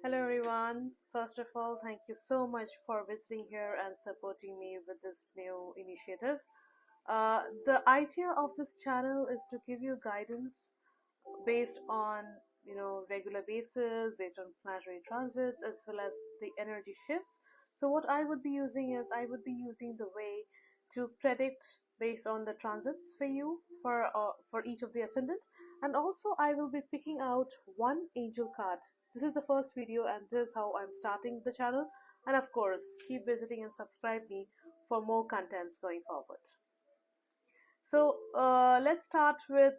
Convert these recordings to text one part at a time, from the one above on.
Hello everyone. First of all, thank you so much for visiting here and supporting me with this new initiative. The idea of this channel is to give you guidance based on regular basis, based on planetary transits as well as the energy shifts. So what I would be using is I would be using the way to predict based on the transits for you for each of the ascendant, and also I will be picking out one angel card. This is the first video and this is how I'm starting the channel, and of course keep visiting and subscribe me for more contents going forward. So let's start with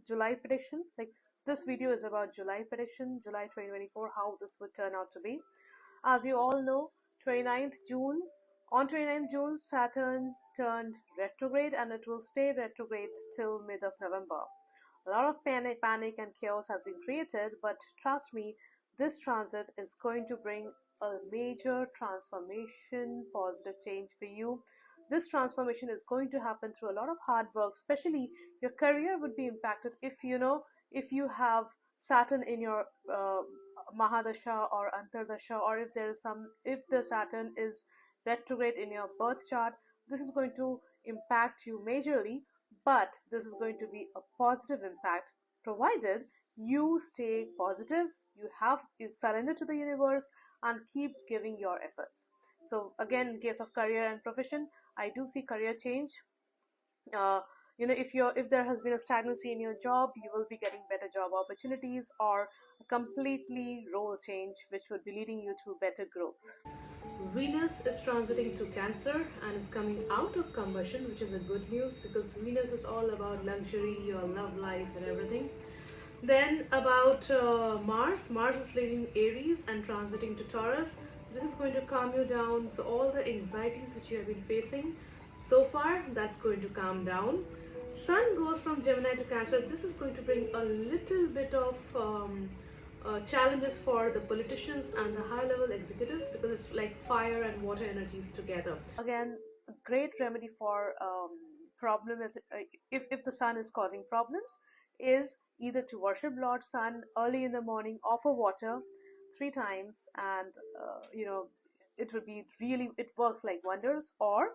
July prediction. Like, this video is about July prediction, July 2024, how this would turn out to be. As you all know, 29th June, on 29th June, Saturn turned retrograde and it will stay retrograde till mid of November. A lot of panic and chaos has been created, but trust me, this transit is going to bring a major transformation, positive change for you. This transformation is going to happen through a lot of hard work, especially your career would be impacted if you have Saturn in your Mahadasha or Antardasha, or if the Saturn is retrograde in your birth chart. This is going to impact you majorly, but this is going to be a positive impact provided you stay positive, you surrender to the universe and keep giving your efforts. So again, in case of career and profession, I do see career change. If there has been a stagnancy in your job, you will be getting better job opportunities or a completely role change which would be leading you to better growth. Venus is transiting to Cancer and is coming out of combustion, which is a good news because Venus is all about luxury, your love life and everything. Then about Mars is leaving Aries and transiting to Taurus. This is going to calm you down. So all the anxieties which you have been facing so far, that's going to calm down. Sun goes from Gemini to Cancer. This is going to bring a little bit of challenges for the politicians and the high level executives because it's like fire and water energies together. Again, a great remedy for problem is, if the sun is causing problems, is either to worship Lord Sun early in the morning, offer water 3 times, and it would be really, it works like wonders, or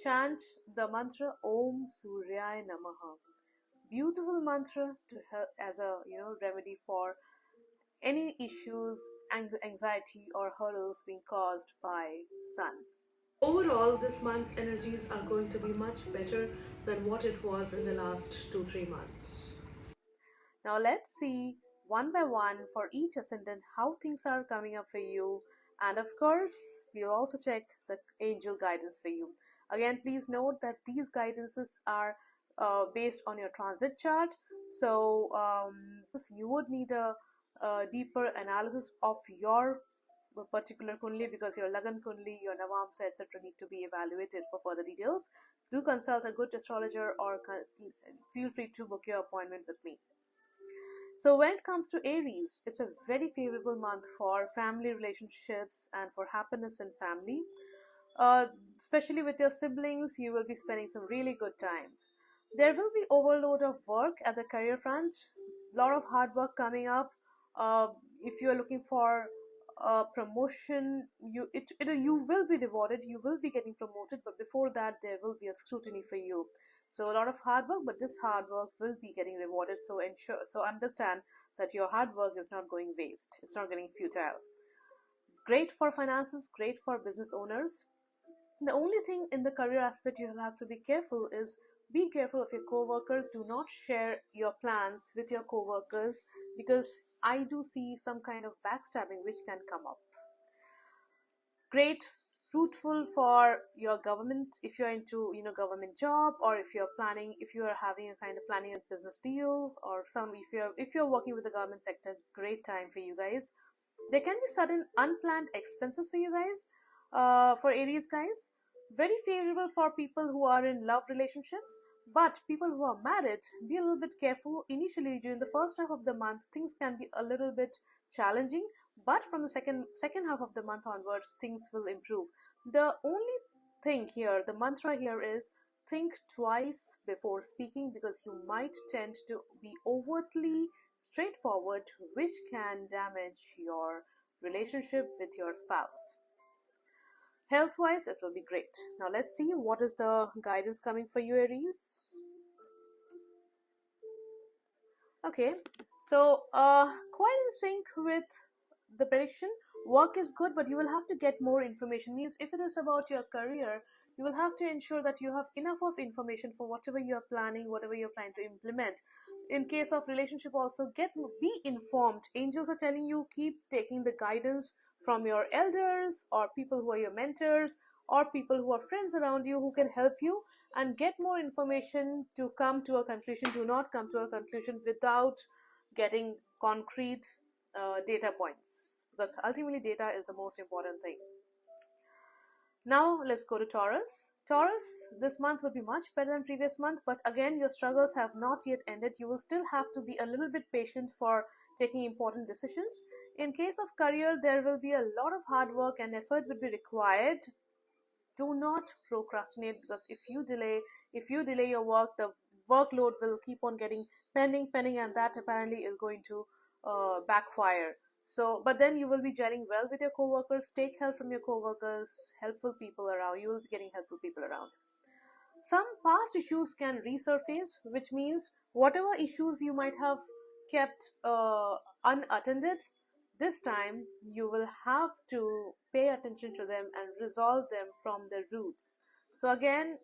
chant the mantra Om Suryaya Namaha. Beautiful mantra to help as a remedy for any issues, anxiety or hurdles being caused by sun. Overall, this month's energies are going to be much better than what it was in the last 2-3 months. Now let's see one by one for each ascendant how things are coming up for you, and of course we'll also check the angel guidance for you. Again, please note that these guidances are based on your transit chart, so you would need a deeper analysis of your particular kundli because your Lagan kundli, your Navamsa, etc. need to be evaluated for further details. Do consult a good astrologer or feel free to book your appointment with me. So when it comes to Aries, it's a very favorable month for family relationships and for happiness in family. Especially with your siblings, you will be spending some really good times. There will be overload of work at the career front, a lot of hard work coming up. If you are looking for a promotion, you will be rewarded, you will be getting promoted, but before that there will be a scrutiny for you. So a lot of hard work, but this hard work will be getting rewarded. So understand that your hard work is not going waste, it's not getting futile. Great for finances, great for business owners. The only thing in the career aspect you have to be careful is be careful of your co-workers. Do not share your plans with your co-workers because I do see some kind of backstabbing which can come up. Great, fruitful for your government if you're into government job, or if you are having a kind of planning a business deal, or if you're working with the government sector. Great time for you guys. There can be sudden unplanned expenses for you guys, for Aries guys. Very favorable for people who are in love relationships, but people who are married, be a little bit careful. Initially, during the first half of the month, things can be a little bit challenging, but from the second half of the month onwards, things will improve. The only thing here, the mantra here is think twice before speaking, because you might tend to be overtly straightforward, which can damage your relationship with your spouse. Health wise, it will be great. Now let's see what is the guidance coming for you, Aries. Okay, so quite in sync with the prediction. Work is good, but you will have to get more information. Means if it is about your career, you will have to ensure that you have enough of information for whatever you are planning, whatever you're planning to implement. In case of relationship, also be informed. Angels are telling you keep taking the guidance from your elders or people who are your mentors or people who are friends around you who can help you and get more information to come to a conclusion. Do not come to a conclusion without getting concrete data points, because ultimately data is the most important thing. Now let's go to Taurus. Taurus, this month will be much better than previous month, but again your struggles have not yet ended. You will still have to be a little bit patient for taking important decisions. In case of career, there will be a lot of hard work and effort will be required. Do not procrastinate, because if you delay your work, the workload will keep on getting pending, and that apparently is going to backfire. So but then you will be gelling well with your coworkers. Take help from your coworkers, helpful people around. You will be getting helpful people around. Some past issues can resurface, which means whatever issues you might have kept unattended, this time you will have to pay attention to them and resolve them from the roots. So again,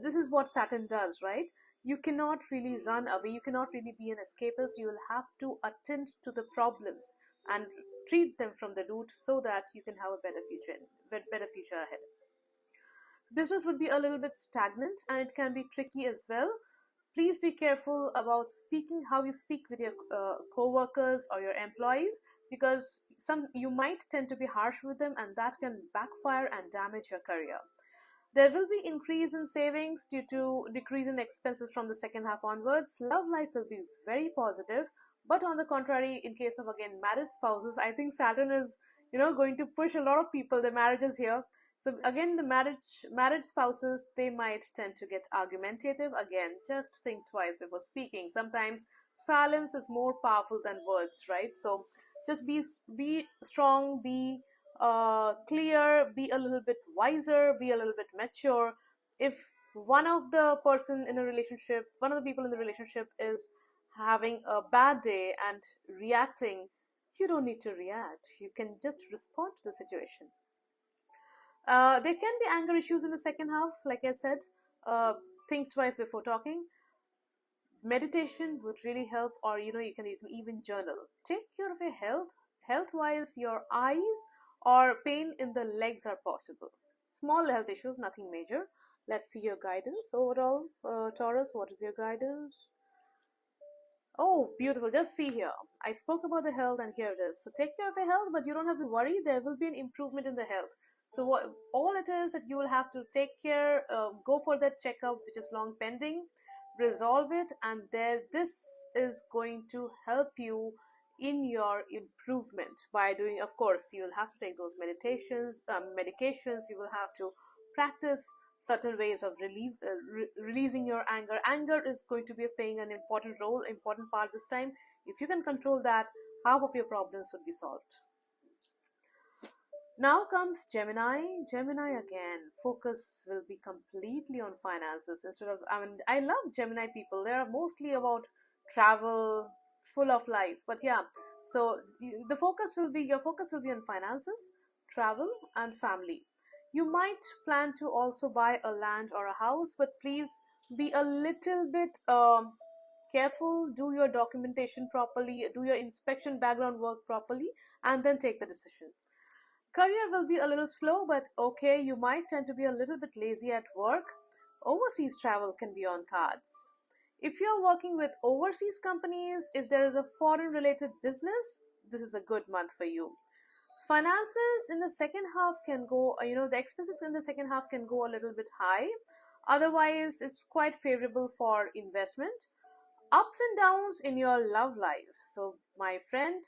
this is what Saturn does, right? You cannot really run away, you cannot really be an escapist. You will have to attend to the problems and treat them from the root so that you can have a better future ahead. Business would be a little bit stagnant and it can be tricky as well. Please be careful about speaking, how you speak with your co-workers or your employees, because you might tend to be harsh with them and that can backfire and damage your career. There will be increase in savings due to decrease in expenses from the second half onwards. Love life will be very positive, but on the contrary, in case of again married spouses, I think Saturn is going to push a lot of people, the marriages here. So again, the married spouses, they might tend to get argumentative. Again, just think twice before speaking. Sometimes silence is more powerful than words, right? So just be strong, be clear, be a little bit wiser, be a little bit mature. If one of the people in the relationship is having a bad day and reacting, you don't need to react. You can just respond to the situation. There can be anger issues in the second half, like I said. Think twice before talking. Meditation would really help, or you can even journal. Take care of your health. Health wise, your eyes or pain in the legs are possible. Small health issues, nothing major. Let's see your guidance overall. Taurus, what is your guidance? Oh, beautiful. Just see here. I spoke about the health and here it is. So take care of your health, but you don't have to worry. There will be an improvement in the health. So all it is that you will have to take care, go for that checkup, which is long pending, resolve it, and this is going to help you in your improvement by doing, of course, you will have to take those medications. You will have to practice certain ways of releasing your anger. Anger is going to be playing an important part this time. If you can control that, half of your problems would be solved. Now comes Gemini. Gemini again, focus will be completely on finances instead of, I love Gemini people. They are mostly about travel, full of life. But yeah, so your focus will be on finances, travel, and family. You might plan to also buy a land or a house, but please be a little bit careful. Do your documentation properly, do your inspection background work properly, and then take the decision. Career will be a little slow, but okay, you might tend to be a little bit lazy at work. Overseas travel can be on cards. If you're working with overseas companies, if there is a foreign related business, this is a good month for you. Finances in the second half can go, the expenses in the second half can go a little bit high. Otherwise, it's quite favorable for investment. Ups and downs in your love life. So, my friend,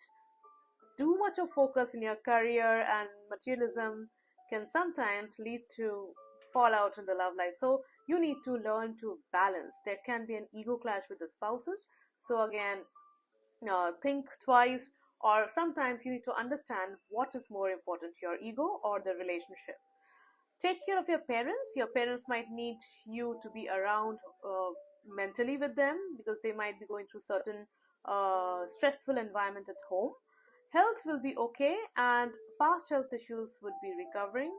too much of focus in your career and materialism can sometimes lead to fallout in the love life. So you need to learn to balance. There can be an ego clash with the spouses. So again, think twice or sometimes you need to understand what is more important, your ego or the relationship. Take care of your parents. Your parents might need you to be around mentally with them because they might be going through certain stressful environment at home. Health will be okay, and past health issues would be recovering.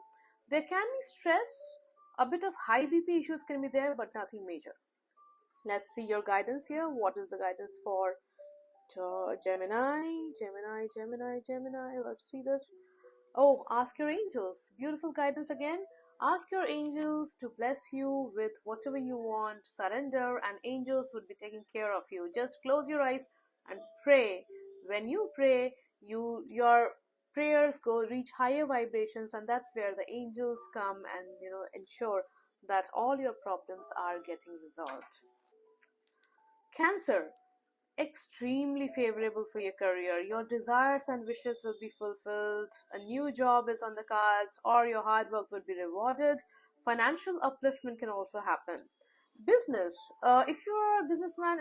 There can be stress, a bit of high BP issues can be there, but nothing major. Let's see your guidance here. What is the guidance for Gemini? Gemini, Gemini, Gemini. Let's see this. Oh, ask your angels. Beautiful guidance again. Ask your angels to bless you with whatever you want. Surrender, and angels would be taking care of you. Just close your eyes and pray. When you pray, your prayers go reach higher vibrations, and that's where the angels come and ensure that all your problems are getting resolved. Cancer, extremely favorable for your career. Your desires and wishes will be fulfilled. A new job is on the cards, or your hard work will be rewarded. Financial upliftment can also happen. Business. If you're a businessman,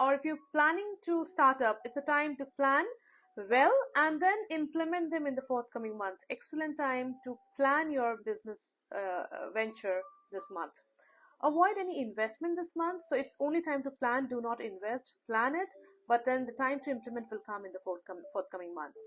or if you're planning to start up, it's a time to plan well and then implement them in the forthcoming month. Excellent time to plan your business venture this month. Avoid any investment this month, so it's only time to plan, do not invest. Plan it, but then the time to implement will come in the forthcoming months.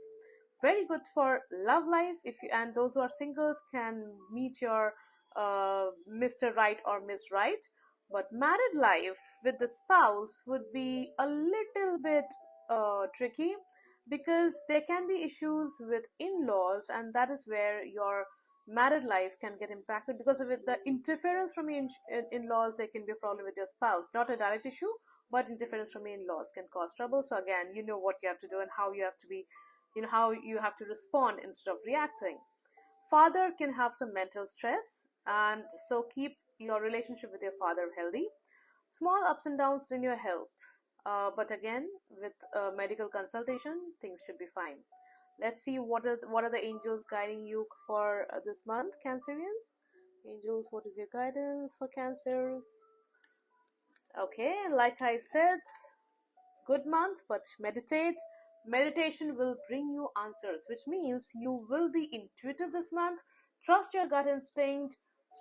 Very good for love life. If you and those who are singles can meet your Mr. Right or Miss Right. But married life with the spouse would be a little bit tricky, because there can be issues with in-laws, and that is where your married life can get impacted because of it. The interference from your in-laws, there can be a problem with your spouse. Not a direct issue, but interference from your in-laws can cause trouble. So again, you know what you have to do and how you have to be, how you have to respond instead of reacting. Father can have some mental stress, and so keep your relationship with your father healthy. Small ups and downs in your health, but again, with medical consultation, things should be fine. Let's see what are the angels guiding you for this month, Cancerians. Angels, what is your guidance for Cancers? Okay, like I said, good month, but meditate. Meditation will bring you answers, which means you will be intuitive this month. Trust your gut instinct,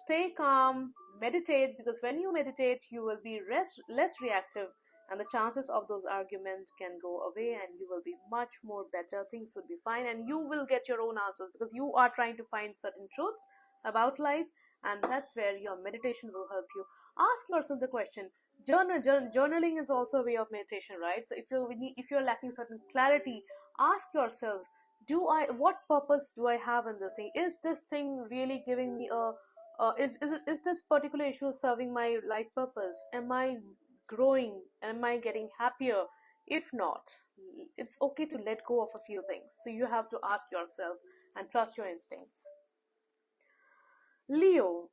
stay calm, meditate, because when you meditate, you will be less reactive, and the chances of those arguments can go away, and you will be much more better. Things will be fine, and you will get your own answers because you are trying to find certain truths about life, and that's where your meditation will help you. Ask yourself the question. Journaling is also a way of meditation, right? So if you're lacking certain clarity, ask yourself, what purpose do I have in this thing? Is this thing really giving me a is this particular issue serving my life purpose? Am I growing? Am I getting happier? If not, it's okay to let go of a few things. So you have to ask yourself and trust your instincts. Leo,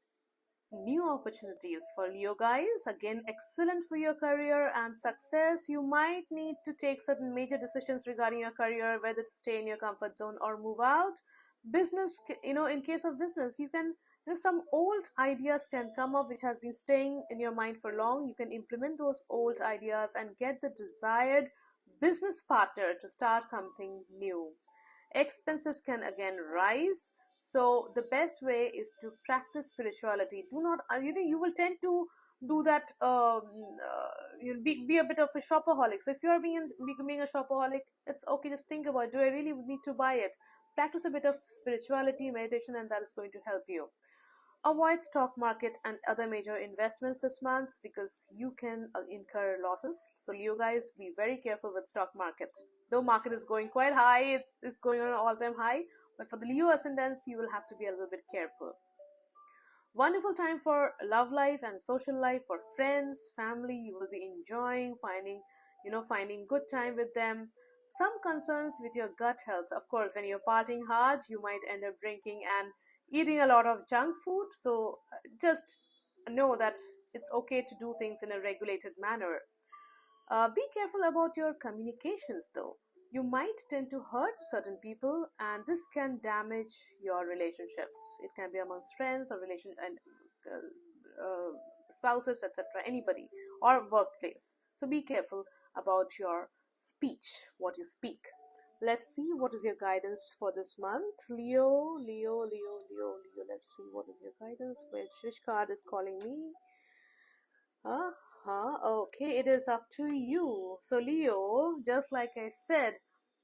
new opportunities for Leo guys. Again, excellent for your career and success. You might need to take certain major decisions regarding your career, whether to stay in your comfort zone or move out. Business, in case of business, you can, some old ideas can come up which has been staying in your mind for long. You can implement those old ideas and get the desired business partner to start something new. Expenses can again rise, so the best way is to practice spirituality. Do not you will tend to do that. You'll be a bit of a shopaholic. So if you're becoming a shopaholic, it's okay. Just think about, do I really need to buy it? Practice a bit of spirituality, meditation, and that is going to help you. Avoid stock market and other major investments this month because you can incur losses. So you guys, be very careful with stock market. Though market is going quite high, it's going on an all-time high, but for the Leo ascendants, you will have to be a little bit careful. Wonderful time for love life and social life, for friends, family. You will be enjoying, finding good time with them. Some concerns with your gut health. Of course, when you're partying hard, you might end up drinking and eating a lot of junk food. So just know that it's okay to do things in a regulated manner. Be careful about your communications though. You might tend to hurt certain people, and this can damage your relationships. It can be amongst friends or relation and spouses, etc., anybody, or workplace. So be careful about your speech, what you speak. Let's see what is your guidance for this month. Leo, Leo, Leo, Leo, Leo. Let's see what is your guidance. Which card is calling me? Okay, it is up to you. So, Leo, just like I said,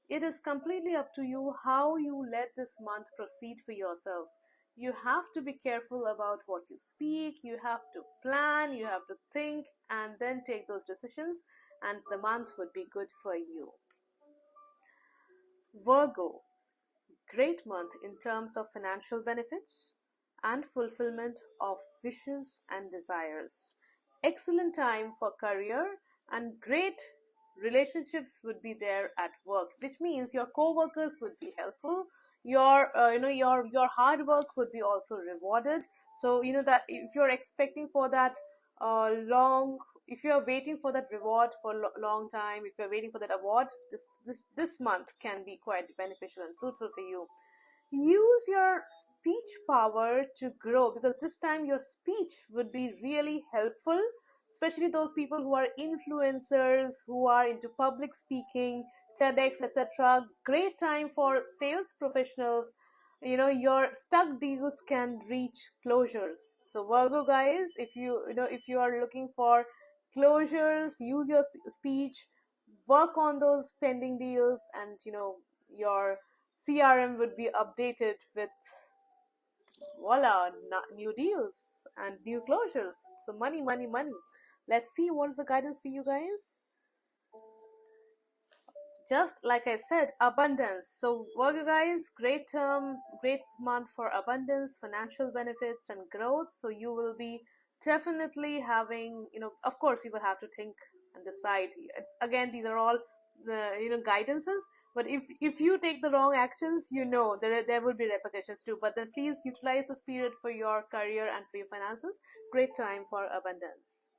it is completely up to you how you let this month proceed for yourself. You have to be careful about what you speak, you have to plan, you have to think, and then take those decisions, and the month would be good for you. Virgo, great month in terms of financial benefits and fulfillment of wishes and desires. Excellent time for career, and great relationships would be there at work, which means your co-workers would be helpful. Your hard work would be also rewarded. So that if you're expecting for that long, if you're waiting for that reward for a long time, if you're waiting for that award, this month can be quite beneficial and fruitful for you. Use your speech power to grow, because this time your speech would be really helpful, especially those people who are influencers, who are into public speaking, TEDx, etc. Great time for sales professionals. Your stuck deals can reach closures. So Virgo guys, if you are looking for closures, use your speech, work on those pending deals, and your CRM would be updated with voila, new deals and new closures. So money, money, money. Let's see what is the guidance for you guys. Just like I said, abundance. So Virgo guys, great term, great month for abundance, financial benefits, and growth. So you will be definitely having, of course, you will have to think and decide. Again, these are all the guidances. But if you take the wrong actions, there will be repercussions too. But then please utilize this period for your career and for your finances. Great time for abundance.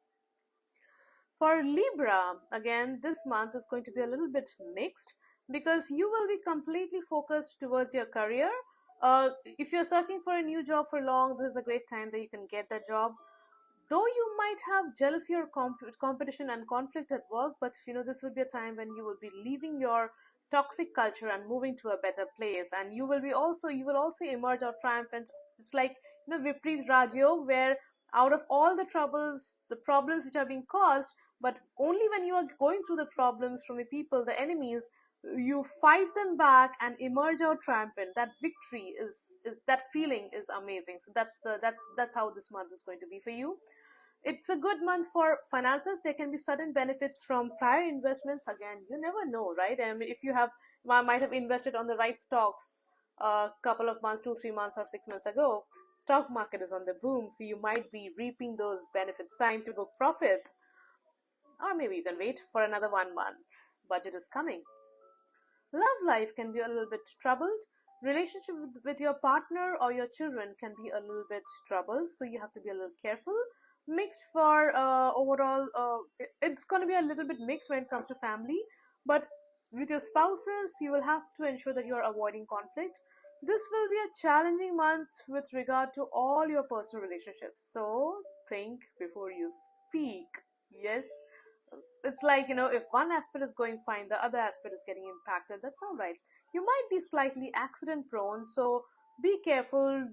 For Libra, again, this month is going to be a little bit mixed, because you will be completely focused towards your career. If you're searching for a new job for long, this is a great time that you can get that job. Though you might have jealousy or competition and conflict at work, but this will be a time when you will be leaving your toxic culture and moving to a better place, and you will also emerge out triumphant. It's like Vipreet Rajyo, where out of all the problems which are being caused, but only when you are going through the problems from the people, the enemies, you fight them back and emerge out triumphant. That victory is that feeling is amazing. So that's how this month is going to be for you. It's a good month for finances. There can be sudden benefits from prior investments. Again, you never know, right? I mean, if you might have invested on the right stocks a couple of months, 2, 3 months, or 6 months ago, stock market is on the boom, so you might be reaping those benefits. Time to book profit, or maybe you can wait for another 1 month. Budget is coming. Love life can be a little bit troubled. Relationship with your partner or your children can be a little bit troubled, so you have to be a little careful. Mixed for overall, it's going to be a little bit mixed when it comes to family, but with your spouses, you will have to ensure that you are avoiding conflict. This will be a challenging month with regard to all your personal relationships, so think before you speak. Yes, it's like if one aspect is going fine, the other aspect is getting impacted. That's all right. You might be slightly accident prone, so be careful.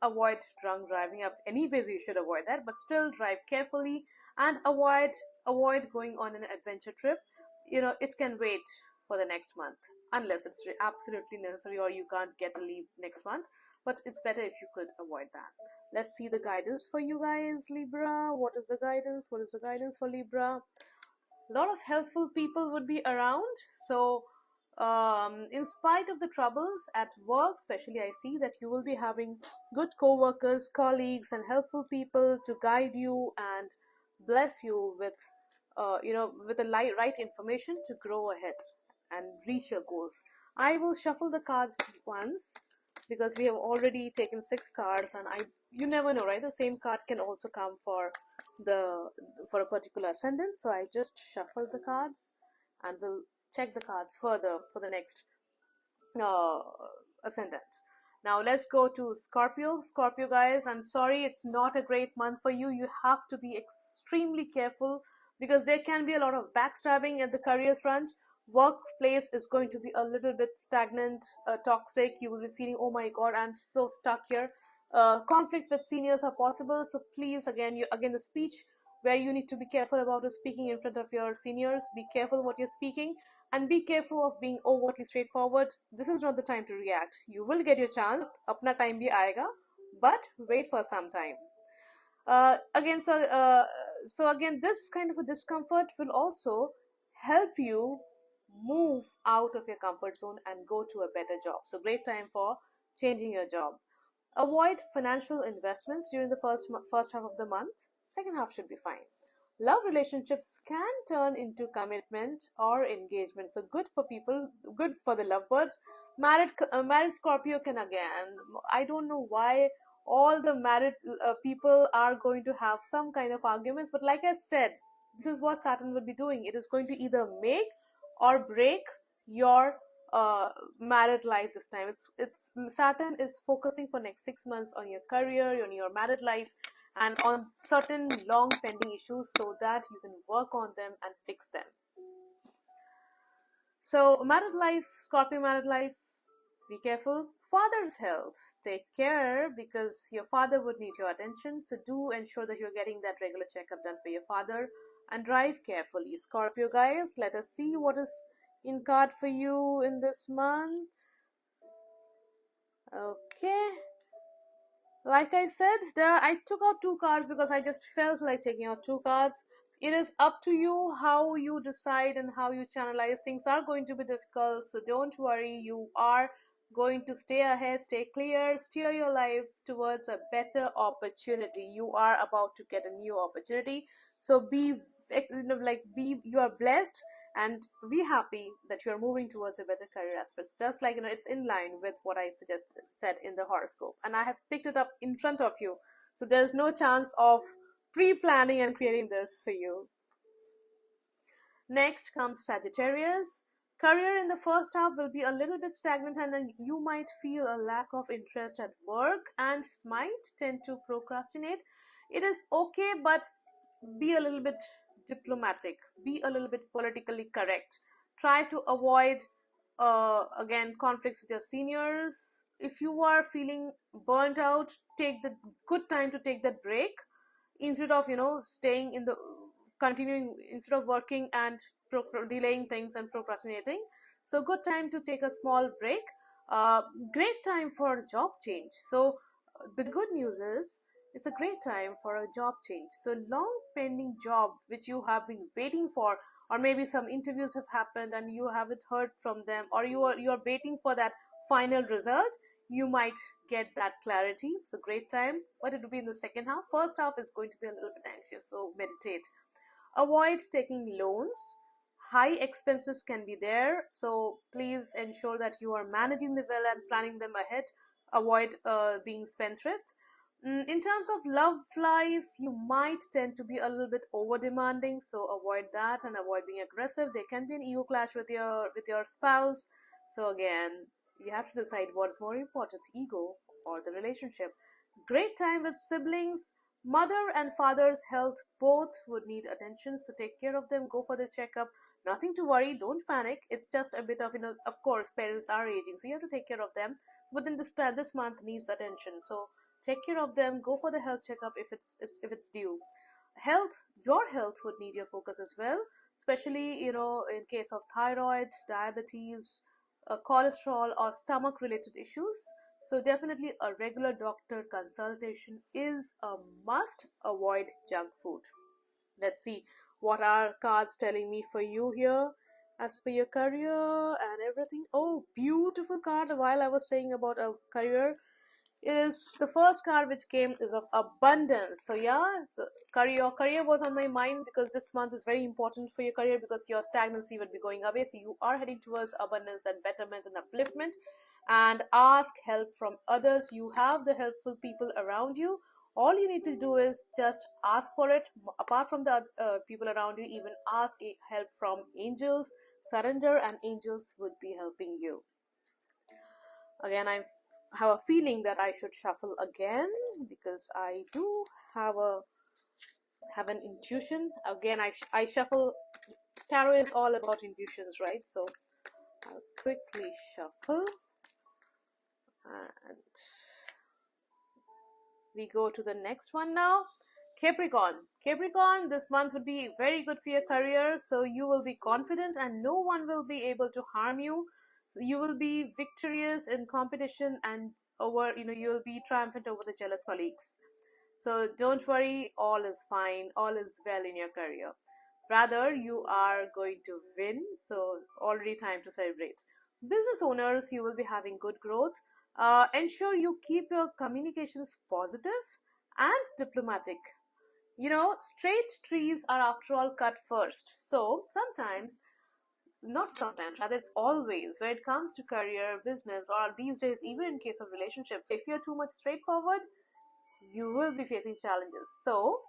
Avoid drunk driving. Anyways, you should avoid that, but still drive carefully, and avoid going on an adventure trip. It can wait for the next month, unless it's absolutely necessary or you can't get a leave next month, but it's better if you could avoid that. Let's see the guidance for you guys, Libra. What is the guidance? What is the guidance for Libra? A lot of helpful people would be around. So in spite of the troubles at work, especially, I see that you will be having good co-workers, colleagues, and helpful people to guide you and bless you with the right information to grow ahead and reach your goals. I will shuffle the cards once, because we have already taken 6 cards, and you never know, right? The same card can also come for a particular ascendant. So I just shuffle the cards, and we'll check the cards further for the next uh, ascendant. Now let's go to Scorpio. Scorpio guys, I'm sorry, it's not a great month for you. You have to be extremely careful, because there can be a lot of backstabbing at the career front. Workplace is going to be a little bit stagnant, toxic. You will be feeling, oh my god, I'm so stuck here. Conflict with seniors are possible, so please, again, the speech where you need to be careful about is speaking in front of your seniors. Be careful what you're speaking, and be careful of being overtly straightforward. This is not the time to react. You will get your chance. Apna time bhi aayega, but wait for some time. Again, so again, this kind of a discomfort will also help you move out of your comfort zone and go to a better job. So great time for changing your job. Avoid financial investments during the first half of the month. Second half should be fine. Love relationships can turn into commitment or engagement. So good for people, good for the lovebirds. Married Scorpio can again. I don't know why all the married people are going to have some kind of arguments, but like I said, this is what Saturn will be doing. It is going to either make or break your married life this time. It's Saturn is focusing for next 6 months on your career, on your married life, and on certain long pending issues so that you can work on them and fix them. So married life, Scorpio married life, be careful. Father's health, take care because your father would need your attention. So do ensure that you're getting that regular checkup done for your father, and drive carefully. Scorpio guys, let us see what is in card for you in this month. Okay, like I said, I took out 2 cards because I just felt like taking out 2 cards. It is up to you how you decide and how you channelize. Things are going to be difficult, so don't worry. You are going to stay ahead, stay clear, steer your life towards a better opportunity. You are about to get a new opportunity, so you are blessed, and be happy that you are moving towards a better career aspect. Just like it's in line with what I said in the horoscope, and I have picked it up in front of you, so there's no chance of pre-planning and creating this for you. Next comes Sagittarius. Career in the first half will be a little bit stagnant, and then you might feel a lack of interest at work and might tend to procrastinate. It is okay, but be a little bit diplomatic, be a little bit politically correct. Try to avoid again conflicts with your seniors. If you are feeling burnt out, take the good time to take that break instead of staying in the continuing, instead of working and delaying things and procrastinating. So good time to take a small break. Great time for a job change. So the good news is it's a great time for a job change. So long pending job which you have been waiting for, or maybe some interviews have happened and you haven't heard from them, or you are waiting for that final result, you might get that clarity. So great time, but it will be in the second half. First half is going to be a little bit anxious, so meditate. Avoid taking loans. High expenses can be there, so please ensure that you are managing them well and planning them ahead. Avoid being spendthrift. In terms of love life, you might tend to be a little bit over demanding, so avoid that and avoid being aggressive. There can be an ego clash with your spouse. So again, you have to decide what's more important, ego or the relationship. Great time with siblings. Mother and father's health both would need attention, so take care of them, go for the checkup. Nothing to worry, don't panic. It's just a bit of, of course, parents are aging, so you have to take care of them. But then this month needs attention, so take care of them, go for the health checkup if it's due. Your health would need your focus as well, especially in case of thyroid, diabetes, cholesterol, or stomach related issues. So definitely a regular doctor consultation is a must. Avoid junk food. Let's see what are cards telling me for you here as per your career and everything. Oh, beautiful card. While I was saying about a career, is the first card which came is of abundance. So yeah, so your career was on my mind because this month is very important for your career, because your stagnancy will be going away, so you are heading towards abundance and betterment and upliftment. And ask help from others. You have the helpful people around you. All you need to do is just ask for it. Apart from the people around you, even ask help from angels. Surrender and angels would be helping you. Again, I have a feeling that I should shuffle again because I do have an intuition. Again, I shuffle tarot is all about intuitions, right? So I'll quickly shuffle and we go to the next one now. Capricorn. Capricorn, this month would be very good for your career. So you will be confident and no one will be able to harm you. You will be victorious in competition and you will be triumphant over the jealous colleagues. So don't worry, all is fine, all is well in your career. Rather, you are going to win, so already time to celebrate. Business owners, you will be having good growth. Ensure you keep your communications positive and diplomatic. Straight trees are after all cut first. So sometimes, not sometimes, rather it's always, when it comes to career, business, or these days, even in case of relationships, if you're too much straightforward, you will be facing challenges. So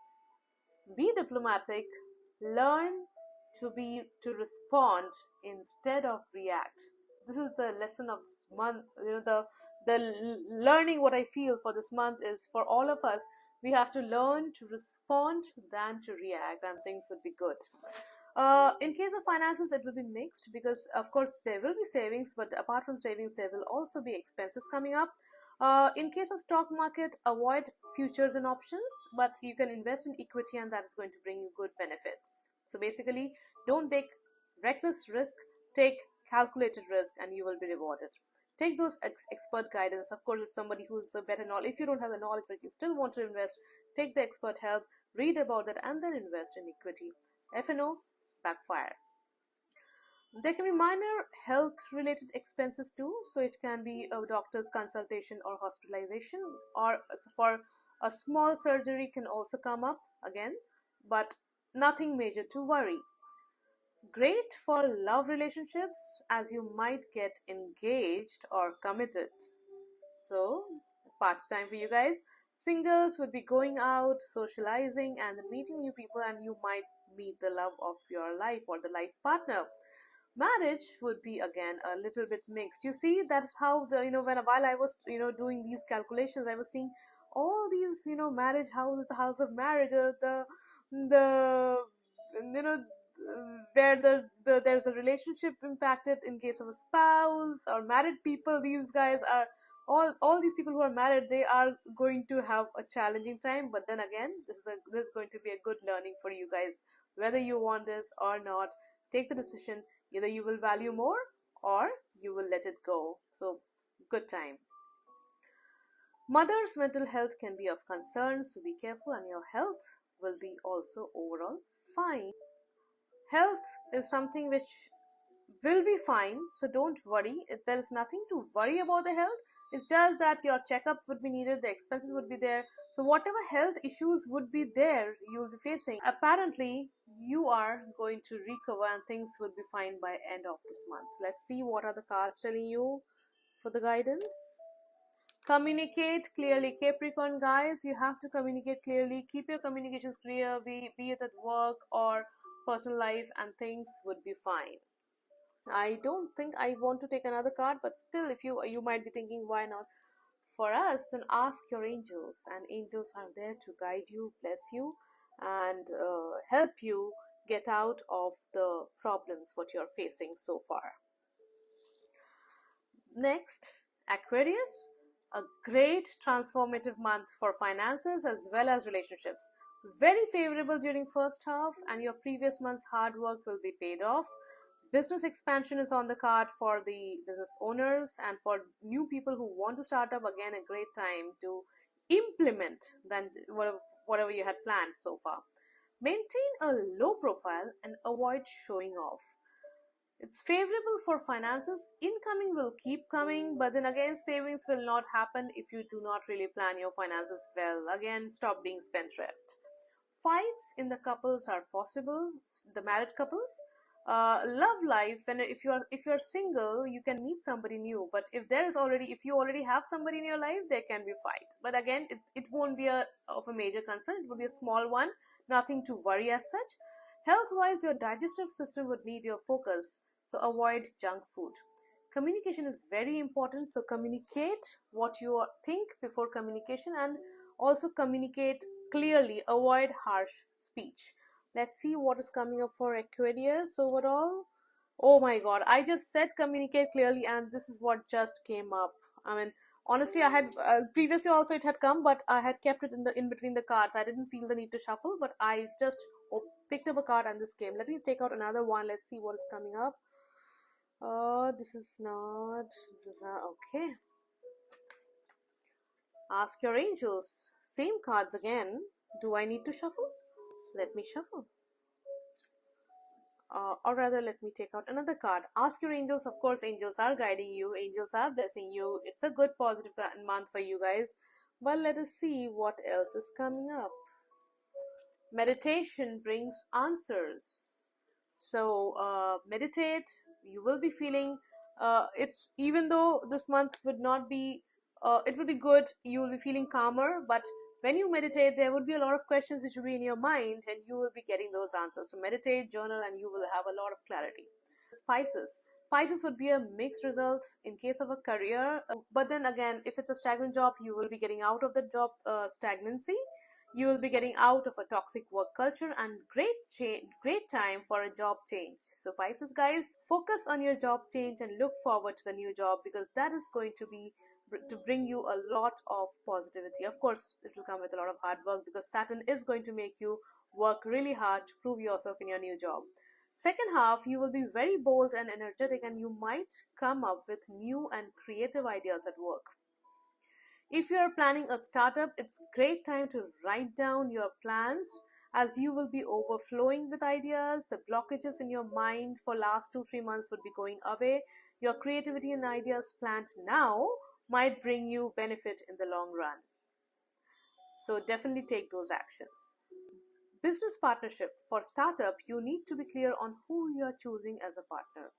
be diplomatic, learn to respond instead of react. This is the lesson of this month. The learning what I feel for this month is for all of us. We have to learn to respond than to react, and things would be good. In case of finances, it will be mixed because, of course, there will be savings, but apart from savings, there will also be expenses coming up. In case of stock market, avoid futures and options, but you can invest in equity, and that is going to bring you good benefits. So basically, don't take reckless risk, take calculated risk, and you will be rewarded. Take those expert guidance. Of course, if somebody who's a better knowledge, if you don't have the knowledge but you still want to invest, take the expert help, read about that, and then invest in equity. FNO, backfire. There can be minor health related expenses too, so it can be a doctor's consultation or hospitalization, or for a small surgery can also come up again, but nothing major to worry. Great for love relationships as you might get engaged or committed. So, party time for you guys. Singles would be going out, socializing, and meeting new people, and you might meet the love of your life or the life partner. Marriage would be again a little bit mixed. You see, that's how while I was doing these calculations, I was seeing all these marriage houses, the house of marriage, the where there's a relationship impacted in case of a spouse or married people. These guys are all these people who are married, they are going to have a challenging time, but then again, this is going to be a good learning for you guys. Whether you want this or not, take the decision. Either you will value more or you will let it go. So good time. Mother's mental health can be of concern, so be careful, and your health will be also overall fine. Health is something which will be fine, so don't worry. There is nothing to worry about the health. It's just that your checkup would be needed, the expenses would be there. So whatever health issues would be there, you will be facing. Apparently, you are going to recover and things would be fine by end of this month. Let's see what are the cards telling you for the guidance. Communicate clearly, Capricorn guys. You have to communicate clearly. Keep your communications clear, be it at work or personal life, and things would be fine. I don't think I want to take another card, but still, if you might be thinking, why not? For us, then ask your angels, and angels are there to guide you, bless you, and help you get out of the problems what you're facing so far. Next, Aquarius, a great transformative month for finances as well as relationships. Very favorable during first half, and your previous month's hard work will be paid off. Business expansion is on the card for the business owners, and for new people who want to start up, again a great time to implement than whatever you had planned so far. Maintain a low profile and avoid showing off. It's favorable for finances. Incoming will keep coming, but then again, savings will not happen if you do not really plan your finances well. Again, stop being spendthrift. Fights in the couples are possible, the married couples. Love life, and if you're single, you can meet somebody new, but if you already have somebody in your life, there can be fight, but again, it won't be of a major concern. It will be a small one, nothing to worry as such. Health wise, your digestive system would need your focus, so avoid junk food. Communication is very important, so communicate what you think before communication, and also communicate clearly. Avoid harsh speech. Let's see what is coming up for Aquarius overall. Oh my god, I just said communicate clearly, and this is what just came up. I mean, honestly, I had previously also it had come, but I had kept it in between the cards. I didn't feel the need to shuffle, but I just picked up a card and this came. Let me take out another one. Let's see what is coming up. This is not. Okay. Ask your angels. Same cards again. Do I need to shuffle? Let me shuffle. Or rather, let me take out another card. Ask your angels. Of course, angels are guiding you, angels are blessing you. It's a good positive month for you guys. But let us see what else is coming up. Meditation brings answers. So meditate. You will be feeling it's, even though this month would not be it will be good, you will be feeling calmer, but when you meditate there would be a lot of questions which will be in your mind and you will be getting those answers. So meditate, journal, and you will have a lot of clarity. Pisces would be a mixed result in case of a career, but then again, if it's a stagnant job, you will be getting out of the job stagnancy. You will be getting out of a toxic work culture, and great time for a job change. So Pisces guys, focus on your job change and look forward to the new job, because that is going to be to bring you a lot of positivity. Of course, it will come with a lot of hard work, because Saturn is going to make you work really hard to prove yourself in your new job. Second half, you will be very bold and energetic, and you might come up with new and creative ideas at work. If you are planning a startup, it's great time to write down your plans, as you will be overflowing with ideas. The blockages in your mind for last 2-3 months would be going away. Your creativity and ideas planned now might bring you benefit in the long run. So definitely take those actions. Business partnership. For startup, you need to be clear on who you are choosing as a partner.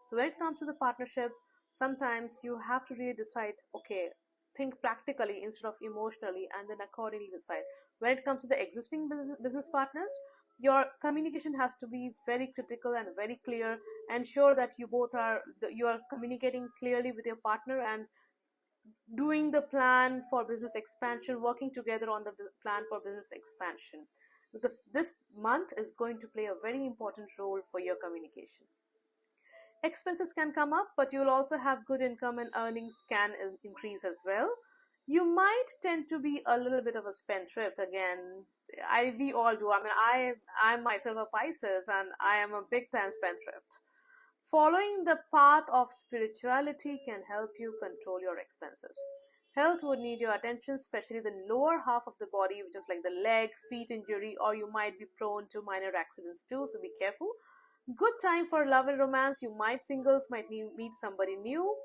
So when it comes to the partnership, sometimes you have to really decide, okay, think practically instead of emotionally, and then accordingly decide. When it comes to the existing business partners, your communication has to be very critical and very clear. Ensure that you are communicating clearly with your partner and doing the plan for business expansion, working together on the plan for business expansion, because this month is going to play a very important role for your communication. Expenses can come up, but you'll also have good income, and earnings can increase as well. You might tend to be a little bit of a spendthrift again. We all do. I mean, I'm myself a Pisces, and I am a big time spendthrift. Following the path of spirituality can help you control your expenses. Health would need your attention, especially the lower half of the body, which is like the leg, feet injury, or you might be prone to minor accidents too, so be careful. Good time for love and romance. You might singles might meet somebody new,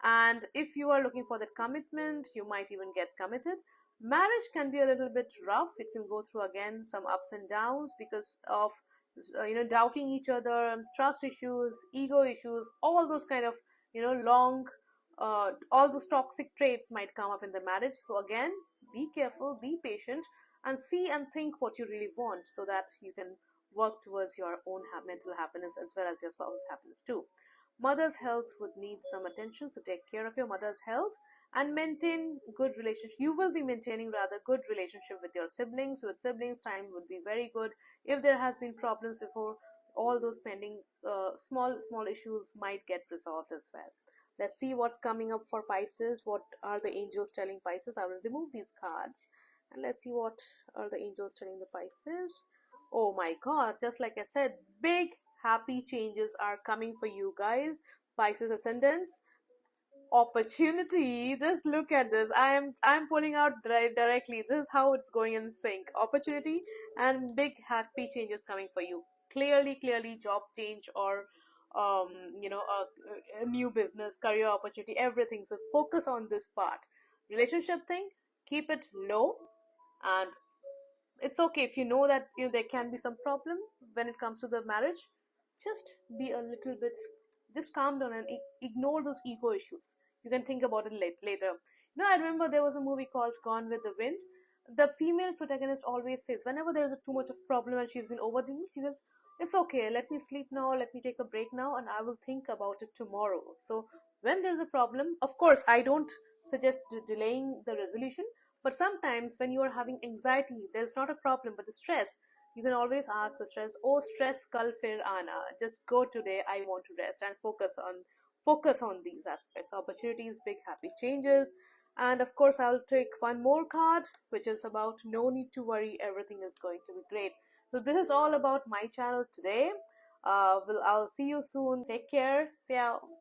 and if you are looking for that commitment, you might even get committed. Marriage can be a little bit rough. It can go through again some ups and downs because of doubting each other, trust issues, ego issues, all those kind of long all those toxic traits might come up in the marriage. So again, be careful, be patient, and see and think what you really want, so that you can work towards your own mental happiness as well as your spouse's happiness too. Mother's health would need some attention, so take care of your mother's health and maintain good relationship. You will be maintaining rather good relationship with your siblings. With siblings, time would be very good. If there has been problems before, all those pending small issues might get resolved as well. Let's see what's coming up for Pisces. What are the angels telling Pisces? I will remove these cards and let's see what are the angels telling the Pisces. Oh my god, just like I said, big happy changes are coming for you guys. Pisces ascendants, opportunity. Just look at this. I'm pulling out directly. This is how it's going in sync. Opportunity and big happy changes coming for you. Clearly job change, or um a new business, career opportunity, everything. So focus on this part. Relationship thing, keep it low, and it's okay if you know that there can be some problem when it comes to the marriage. Just be a little bit, just calm down and ignore those ego issues. You can think about it later. I remember there was a movie called Gone with the Wind. The female protagonist always says, whenever there's too much of problem and she's been overthinking, she says, it's okay, let me sleep now, let me take a break now, and I will think about it tomorrow. So when there's a problem, of course I don't suggest delaying the resolution, but sometimes when you are having anxiety, there's not a problem but the stress. You can always ask the stress, oh stress kal fir aana, just go today, I want to rest, and focus on these aspects: opportunities, big happy changes. And of course, I'll take one more card, which is about no need to worry, everything is going to be great. So this is all about my channel today. I'll see you soon. Take care. See ya.